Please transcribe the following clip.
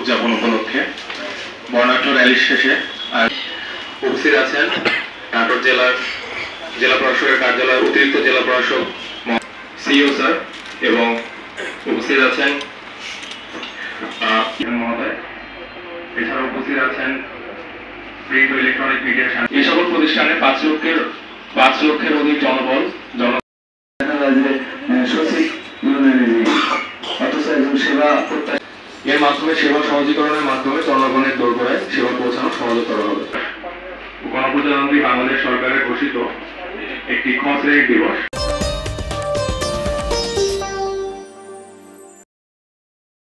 উদযাপন উপলক্ষে বর্ণাঢ্য র্যালি শেষে উপস্থিত আছেন নাটোর জেলা প্রশাসকের কার্যালয়ের অতিরিক্ত জেলা প্রশাসক সিইও স্যার এবং উপস্থিত আছেন মহোদয়। এছাড়া উপস্থিত আছেন প্রিন্ট ও ইলেকট্রনিক মিডিয়া। এই সকল প্রতিষ্ঠানে 5 লক্ষের অধিক জনবল এর মাধ্যমে সেবা সহজীকরণের মাধ্যমে জনগণের দোরগোড়ায় সেবা পৌঁছানো সহজতর হবে। গণপ্রজাতন্ত্রী বাংলাদেশ সরকারের ঘোষিত একটি খ শ্রেণীর দিবস।